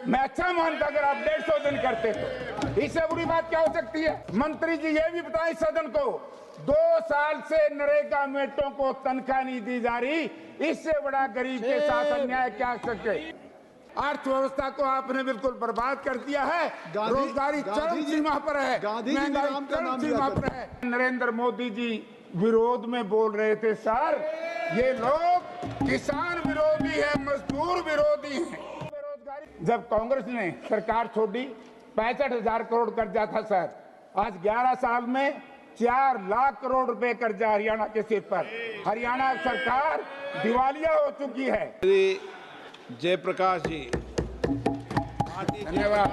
मैं अच्छा मानता अगर आप 150 दिन करते तो। इससे बुरी बात क्या हो सकती है? मंत्री जी ये भी बताएं सदन को, 2 साल से नरेगा मेटों को तनख्वाह नहीं दी जा रही, इससे बड़ा गरीब के साथ अन्याय क्या हो सके? अर्थव्यवस्था को आपने बिल्कुल बर्बाद कर दिया है। रोजगारी चरम सीमा पर है, महंगाई चरम सीमा पर है। नरेंद्र मोदी जी विरोध में बोल रहे थे, सर ये लोग किसान विरोधी है, मजदूर विरोधी है। जब कांग्रेस ने सरकार छोड़ी 65,000 करोड़ कर्जा था सर, आज 11 साल में 4 लाख करोड़ रुपए कर्जा हरियाणा के सिर पर। हरियाणा सरकार दिवालिया हो चुकी है। जयप्रकाश जी, धन्यवाद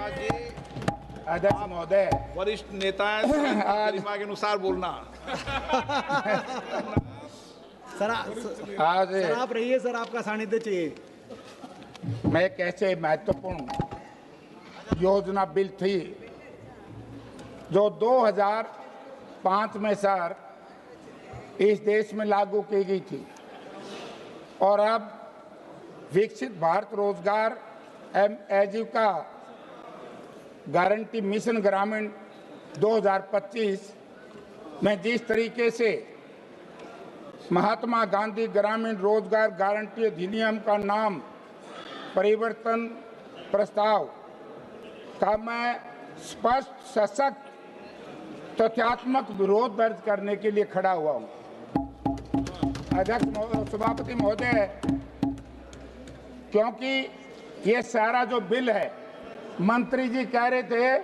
अध्यक्ष महोदय। वरिष्ठ नेता हैं, गरिमा के अनुसार बोलना। सर आप रहिए, सर आपका सानिध्य चाहिए। मैं कैसे महत्वपूर्ण योजना बिल थी जो 2005 में सर इस देश में लागू की गई थी, और अब विकसित भारत रोजगार आजीविका गारंटी मिशन ग्रामीण 2025 में जिस तरीके से महात्मा गांधी ग्रामीण रोजगार गारंटी अधिनियम का नाम परिवर्तन प्रस्ताव का मैं स्पष्ट सशक्त तथ्यात्मक विरोध दर्ज करने के लिए खड़ा हुआ हूं अध्यक्ष सभापति महोदय, क्योंकि ये सारा जो बिल है, मंत्री जी कह रहे थे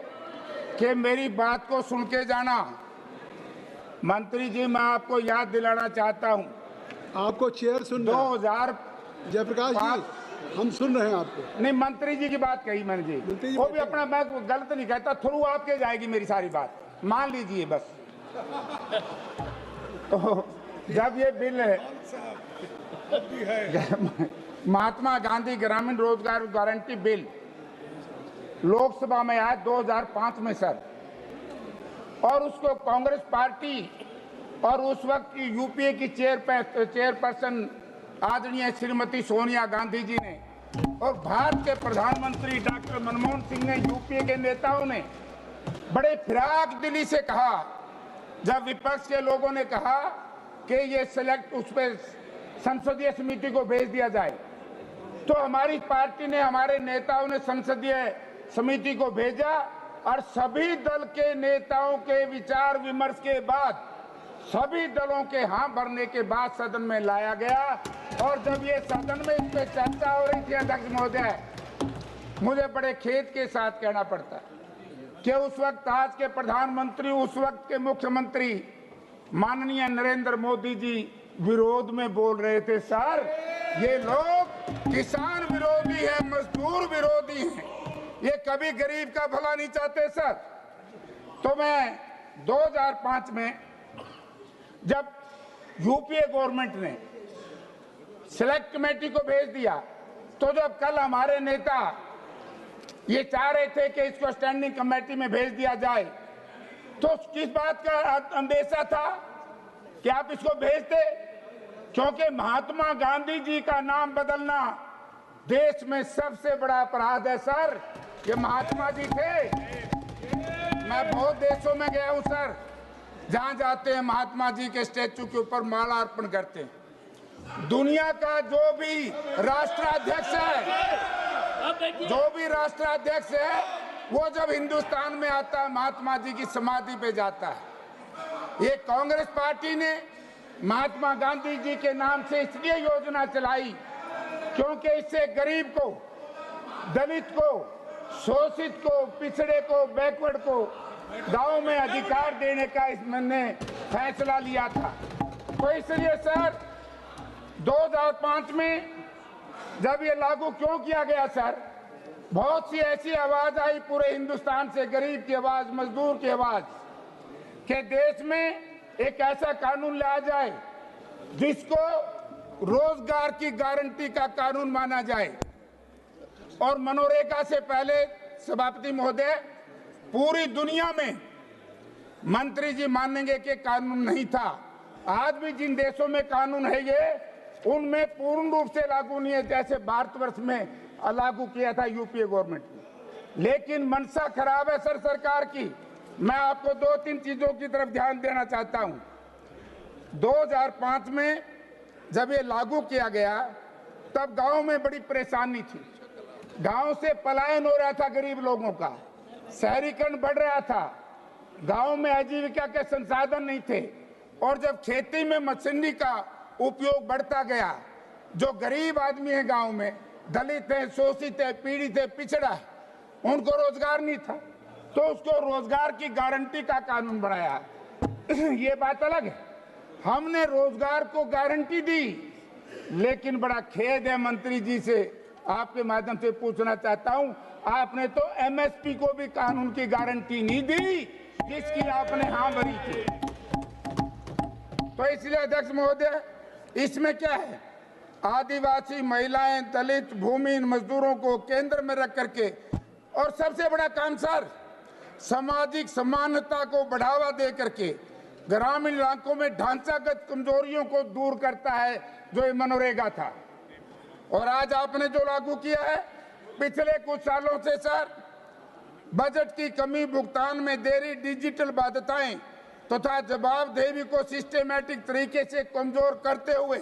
कि मेरी बात को सुन के जाना। मंत्री जी मैं आपको याद दिलाना चाहता हूं, आपको चेयर सुन 2000 जयप्रकाश जी, हम सुन रहे हैं आपको। नहीं, मंत्री जी की बात कही मैंने जी, वो भी अपना, मैं गलत नहीं कहता, थ्रू आपके जाएगी मेरी सारी बात, मान लीजिए बस। तो जब ये बिल है महात्मा गांधी ग्रामीण रोजगार गारंटी बिल लोकसभा में आया 2005 में सर, और उसको कांग्रेस पार्टी और उस वक्त की यूपीए की चेयरपर्सन आदरणीय श्रीमती सोनिया गांधी जी ने और भारत के प्रधानमंत्री डॉक्टर मनमोहन सिंह ने, यूपीए के नेताओं ने बड़े फिराक दिली से कहा, जब विपक्ष के लोगों ने कहा कि ये सिलेक्ट उस पर संसदीय समिति को भेज दिया जाए, तो हमारी पार्टी ने, हमारे नेताओं ने संसदीय समिति को भेजा, और सभी दल के नेताओं के विचार विमर्श के बाद, सभी दलों के हाँ भरने के बाद सदन में लाया गया। और जब ये सदन में इस पे चर्चा हो रही थी अध्यक्ष महोदय, मुझे बड़े खेद के साथ कहना पड़ता कि उस वक्त आज के प्रधानमंत्री, उस वक्त के मुख्यमंत्री माननीय नरेंद्र मोदी जी विरोध में बोल रहे थे, सर ये लोग किसान विरोधी है, मजदूर विरोधी हैं, ये कभी गरीब का भला नहीं चाहते सर। तो मैं 2005 में जब यूपीए गवर्नमेंट ने सिलेक्ट कमेटी को भेज दिया, तो जब कल हमारे नेता ये चाह रहे थे कि इसको स्टैंडिंग कमेटी में भेज दिया जाए, तो किस बात का अंदेशा था कि आप इसको भेजते? क्योंकि महात्मा गांधी जी का नाम बदलना देश में सबसे बड़ा अपराध है सर। ये महात्मा जी थे, मैं बहुत देशों में गया हूं सर, जहां जाते हैं महात्मा जी के स्टैचू के ऊपर माला अर्पण करते हैं। दुनिया का जो भी राष्ट्राध्यक्ष है, वो जब हिंदुस्तान में आता है महात्मा जी की समाधि पे जाता है। ये कांग्रेस पार्टी ने महात्मा गांधी जी के नाम से इसलिए योजना चलाई क्योंकि इससे गरीब को, दलित को, शोषित को, पिछड़े को, बैकवर्ड को गांव में अधिकार देने का इसने फैसला लिया था। तो इसलिए सर 2005 में जब ये लागू क्यों किया गया सर, बहुत सी ऐसी आवाज आई पूरे हिंदुस्तान से, गरीब की आवाज, मजदूर की आवाज, कि देश में एक ऐसा कानून लाया जाए जिसको रोजगार की गारंटी का कानून माना जाए। और मनरेगा से पहले सभापति महोदय, पूरी दुनिया में मंत्री जी मानेंगे कि कानून नहीं था। आज भी जिन देशों में कानून है ये, उनमें पूर्ण रूप से लागू नहीं है। जैसे भारतवर्ष में लागू किया था यूपीए गवर्नमेंट ने, लेकिन मनसा खराब है सर सरकार की। मैं आपको 2-3 चीजों की तरफ ध्यान देना चाहता हूं। 2005 में जब ये लागू किया गया तब गांव में बड़ी परेशानी थी, गांव से पलायन हो रहा था गरीब लोगों का, शहरीकरण बढ़ रहा था, गांव में आजीविका के संसाधन नहीं थे, और जब खेती में मशीनरी का उपयोग बढ़ता गया, जो गरीब आदमी है गांव में, दलित है, शोषित है, पीड़ित है, पिछड़ा है, उनको रोजगार नहीं था, तो उसको रोजगार की गारंटी का कानून बनाया। ये बात अलग है, हमने रोजगार को गारंटी दी, लेकिन बड़ा खेद है मंत्री जी से आपके माध्यम से पूछना चाहता हूं, आपने तो एमएसपी को भी कानून की गारंटी नहीं दी जिसकी आपने हाँ भरी थी। तो इसलिए अध्यक्ष महोदय, इसमें क्या है, आदिवासी महिलाएं, दलित, भूमिहीन मजदूरों को केंद्र में रख करके, और सबसे बड़ा काम सर, सामाजिक समानता को बढ़ावा दे करके ग्रामीण इलाकों में ढांचागत कमजोरियों को दूर करता है, जो ये मनरेगा था। और आज आपने जो लागू किया है, पिछले कुछ सालों से सर, बजट की कमी, भुगतान में देरी, डिजिटल बाध्यताएं तथा जवाबदेही को सिस्टमैटिक तरीके से कमजोर करते हुए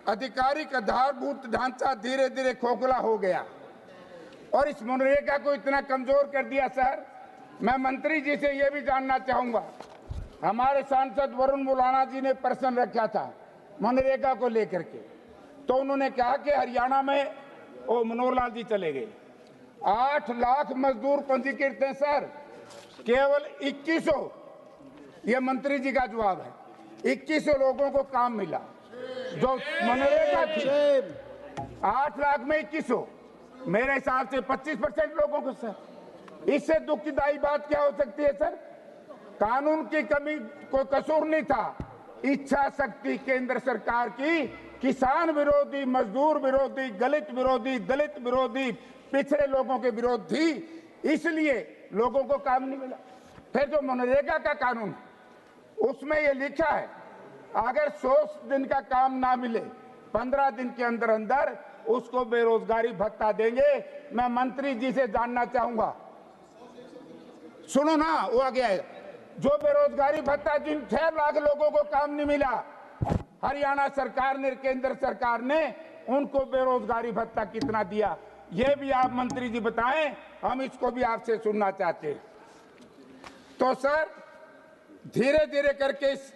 आधिकारिक आधारभूत ढांचा धीरे धीरे खोखला हो गया और इस मनरेगा को इतना कमजोर कर दिया। सर, मैं मंत्री जी से यह भी जानना चाहूंगा, हमारे सांसद वरुण मुलाना जी ने प्रश्न रखा था मनरेगा को लेकर के, तो उन्होंने कहा कि हरियाणा में वो मनोहर लाल जी चले गए, 8 लाख मजदूर पंजीकृत हैं सर, केवल 2100, ये मंत्री जी का जवाब है, 2100 लोगों को काम मिला। जो मनरेगा थी 8 लाख में 2100, मेरे हिसाब से 25% लोगों को सर। इससे दुखदायी बात क्या हो सकती है सर? कानून की कमी कोई कसूर नहीं था, इच्छा शक्ति केंद्र सरकार की किसान विरोधी, मजदूर विरोधी, दलित विरोधी, पिछड़े लोगों के विरोध थी, इसलिए लोगों को काम नहीं मिला। फिर जो मनरेगा का कानून, उसमें ये लिखा है अगर 100 दिन का काम ना मिले 15 दिन के अंदर अंदर उसको बेरोजगारी भत्ता देंगे। मैं मंत्री जी से जानना चाहूंगा, सुनो ना, वो आ गया है, जो बेरोजगारी भत्ता, जिन 6 लाख लोगों को काम नहीं मिला, हरियाणा सरकार ने, केंद्र सरकार ने उनको बेरोजगारी भत्ता कितना दिया, ये भी आप मंत्री जी बताएं, हम इसको भी आपसे सुनना चाहते हैं। तो सर, धीरे धीरे करके इस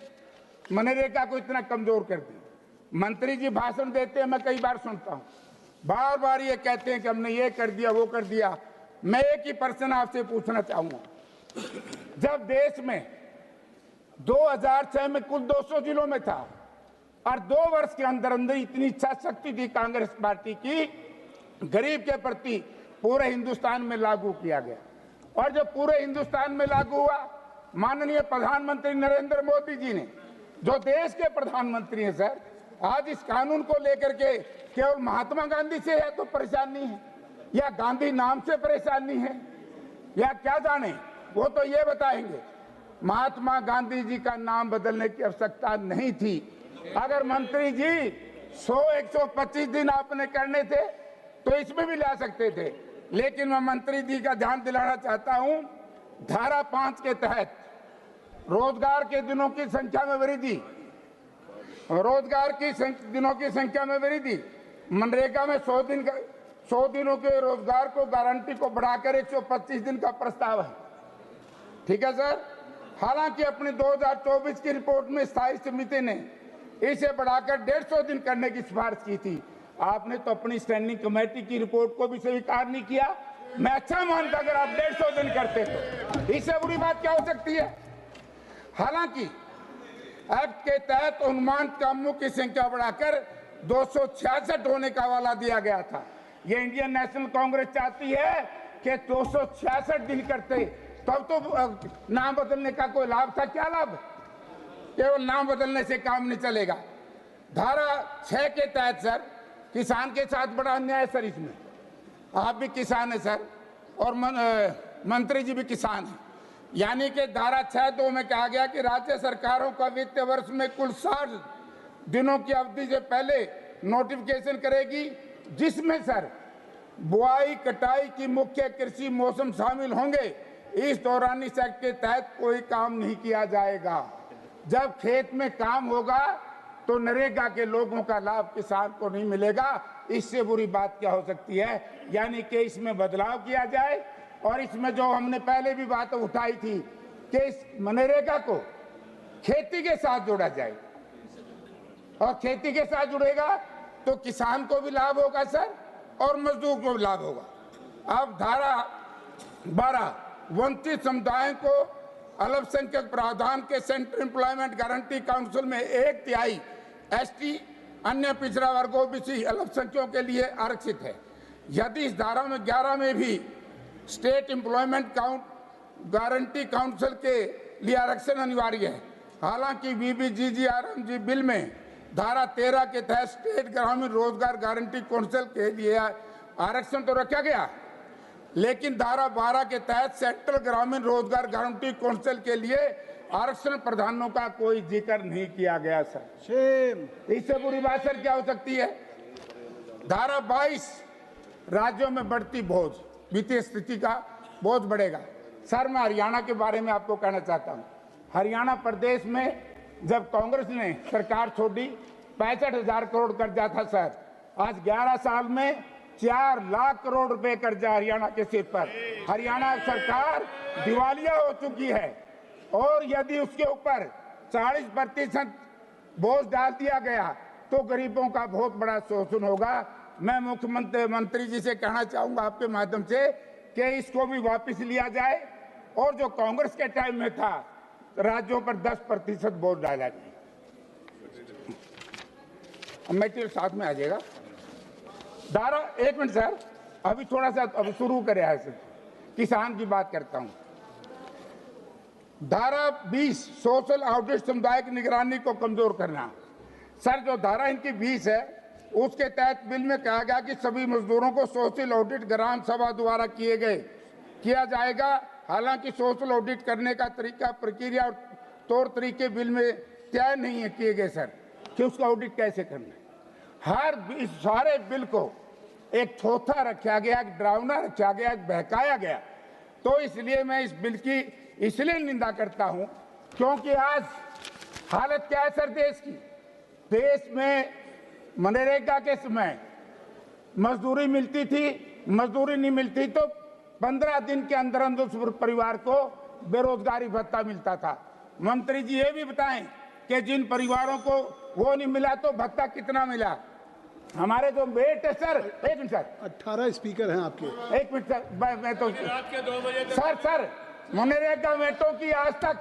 मनरेगा को इतना कमजोर कर दिया। मंत्री जी भाषण देते हैं, मैं कई बार सुनता हूं, बार बार ये कहते हैं कि हमने ये कर दिया, वो कर दिया। मैं एक ही प्रश्न आपसे पूछना चाहूंगा, जब देश में 2006 में कुल 200 जिलों में था और 2 वर्ष के अंदर अंदर इतनी इच्छा शक्ति थी कांग्रेस पार्टी की, गरीब के प्रति पूरे हिंदुस्तान में लागू किया गया, और जब पूरे हिंदुस्तान में लागू हुआ, माननीय प्रधानमंत्री नरेंद्र मोदी जी ने, जो देश के प्रधानमंत्री हैं सर, आज इस कानून को लेकर के केवल महात्मा गांधी से है तो परेशानी है, या गांधी नाम से परेशानी है, या क्या जाने, वो तो ये बताएंगे। महात्मा गांधी जी का नाम बदलने की आवश्यकता नहीं थी। अगर मंत्री जी 100-125 दिन आपने करने थे तो इसमें भी ला सकते थे, लेकिन मैं मंत्री जी का ध्यान दिलाना चाहता हूं, धारा 5 के तहत रोजगार के दिनों की संख्या में वृद्धि, दिनों की संख्या में वृद्धि, मनरेगा में 100 दिनों के रोजगार को गारंटी को बढ़ाकर 125 दिन का प्रस्ताव है। ठीक है सर, हालांकि अपनी 2024 की रिपोर्ट में स्थायी समिति ने इसे बढ़ाकर 150 दिन करने की सिफारिश की थी। आपने तो अपनी स्टैंडिंग कमेटी की रिपोर्ट को भी स्वीकार नहीं किया। मैं अच्छा मानता अगर आप 150 दिन करते तो, इससे बुरी बात क्या हो सकती है? हालांकि एक्ट के तहत अनुमानित कामों की संख्या बढ़ाकर 266 होने का वाला दिया गया था। ये इंडियन नेशनल कांग्रेस चाहती है कि 266 दिन करते, तब तो नाम बदलने का कोई लाभ था? क्या लाभ? केवल नाम बदलने से काम नहीं चलेगा। धारा 6 के तहत सर, किसान के साथ बड़ा अन्याय है सर। इसमें आप भी किसान है सर, और मंत्री जी भी किसान है। यानी कि धारा 6(2) में कहा गया कि राज्य सरकारों का वित्तीय वर्ष में कुल 60 दिनों की अवधि से पहले नोटिफिकेशन करेगी जिसमें सर बुआई कटाई की मुख्य कृषि मौसम शामिल होंगे। इस दौरान इस एक्ट के तहत कोई काम नहीं किया जाएगा। जब खेत में काम होगा तो नरेगा के लोगों का लाभ किसान को नहीं मिलेगा। इससे बुरी बात क्या हो सकती है? यानी कि इसमें बदलाव किया जाए और इसमें जो हमने पहले भी बात उठाई थी कि इस मनरेगा को खेती के साथ जोड़ा जाए, और खेती के साथ जुड़ेगा तो किसान को भी लाभ होगा सर और मजदूर को भी लाभ होगा। अब धारा 12 वंचित समुदायों को अल्पसंख्यक प्रावधान के सेंट्रल एम्प्लॉयमेंट गारंटी काउंसिल में 1/3 एसटी अन्य पिछड़ा वर्ग ओबीसी अल्पसंख्यकों के लिए आरक्षित है। यदि इस धारा में 11 में भी स्टेट एम्प्लॉयमेंट गारंटी काउंसिल के लिए आरक्षण अनिवार्य है। हालांकि बीबीजीजीआरएमजी बिल में धारा 13 के तहत स्टेट ग्रामीण रोजगार गारंटी काउंसिल के लिए आरक्षण तो रखा गया, लेकिन धारा 12 के तहत सेंट्रल ग्रामीण रोजगार गारंटी काउंसिल के लिए आरक्षण प्रावधानों का कोई जिक्र नहीं किया गया सर। इससे बुरी बात सर क्या हो सकती है? धारा 22 राज्यों में बढ़ती बोझ, वित्तीय स्थिति का बोझ बढ़ेगा। सर मैं हरियाणा के बारे में आपको कहना चाहता हूँ। हरियाणा प्रदेश में जब कांग्रेस ने सरकार छोड़ी 65,000 करोड़ कर्जा था सर। आज 11 साल में 4 लाख करोड़ रुपए कर्जा हरियाणा के सिर पर। हरियाणा सरकार दिवालिया हो चुकी है और यदि उसके ऊपर 40% बोझ डाल दिया गया तो गरीबों का बहुत बड़ा शोषण होगा। मैं मुख्यमंत्री जी से कहना चाहूंगा आपके माध्यम से कि इसको भी वापस लिया जाए और जो कांग्रेस के टाइम में था राज्यों पर 10% बोझ डाला जाए। मेटेरियल साथ में आ जाएगा। धारा 1 मिनट सर, अभी थोड़ा सा अभी शुरू करे है सर, किसान की बात करता हूं। धारा 20 सोशल ऑडिट समुदाय की निगरानी को कमजोर करना। सर जो धारा इनकी 20 है उसके तहत बिल में कहा गया कि सभी मजदूरों को सोशल ऑडिट ग्राम सभा द्वारा किया जाएगा। हालांकि सोशल ऑडिट करने का तरीका, प्रक्रिया और तौर तरीके बिल में तय नहीं है किए गए सर कि उसका ऑडिट कैसे करना है। इस सारे बिल को एक थोथा रखा गया, एक डरावना रखा गया, एक बहकाया गया। तो इसलिए मैं इस बिल की इसलिए निंदा करता हूं क्योंकि आज हालत क्या है सर देश की? देश में मनरेगा के समय मजदूरी मिलती थी, मजदूरी नहीं मिलती तो 15 दिन के अंदर अंदर उस परिवार को बेरोजगारी भत्ता मिलता था। मंत्री जी ये भी बताएं कि जिन परिवारों को वो नहीं मिला तो भत्ता कितना मिला? हमारे जो वेट है सर, 1 मिनट सर, 18 स्पीकर हैं आपके। 1 मिनट सर, मैं तो सर मनरेगा वेटों की आज तक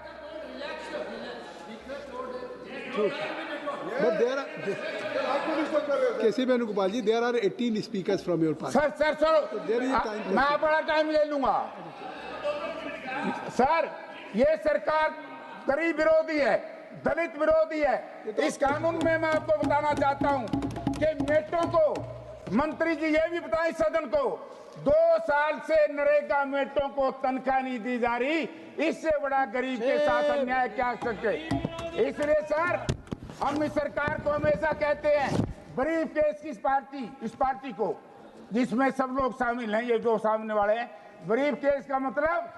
कैसे Venugopal ji, there are 18 speakers from your party. Sir मैं बड़ा टाइम ले लूंगा सर। ये सरकार गरीब विरोधी है, दलित विरोधी है। इस कानून में मैं आपको बताना चाहता हूं कि मेटों को मंत्री जी ये भी बताएं सदन को 2 साल से नरेगा मेटों को तनख्वाह नहीं दी जा रही। इससे बड़ा गरीब के साथ अन्याय क्या सके? इसलिए सर हम इस सरकार को हमेशा कहते हैं ब्रीफ केस की इस पार्टी को जिसमें सब लोग शामिल हैं, ये जो सामने वाले हैं, ब्रीफ केस का मतलब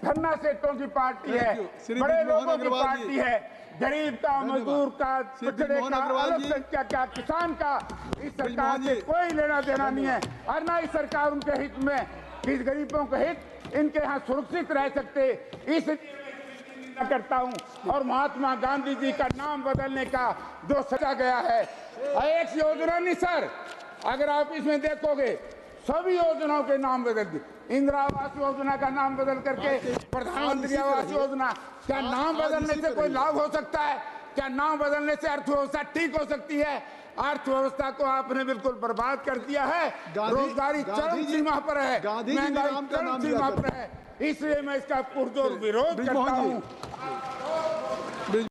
धन्ना सेठों की पार्टी है, बड़े लोगों की पार्टी है, गरीब का, मजदूर का, पिछड़े का, अल्पसंख्यक का, किसान का इस सरकार से कोई लेना देना नहीं है। और ना इस सरकार उनके हित में, इस गरीबों के हित इनके यहाँ सुरक्षित रह सकते। इस करता हूं और महात्मा गांधी जी का नाम बदलने का जो सजा गया है, एक योजना नहीं सर, अगर आप इसमें देखोगे सभी योजनाओं के नाम बदल दिए। इंदिरा आवास योजना का नाम बदल करके प्रधानमंत्री आवास योजना। क्या नाम बदलने से कोई लाभ हो सकता है? क्या नाम बदलने से अर्थव्यवस्था ठीक हो सकती है? अर्थव्यवस्था को आपने बिल्कुल बर्बाद कर दिया है। रोजगारी चरम सीमा पर है, महंगाई चरम सीमा पर है। इसलिए मैं इसका पुरजोर विरोध करता हूँ।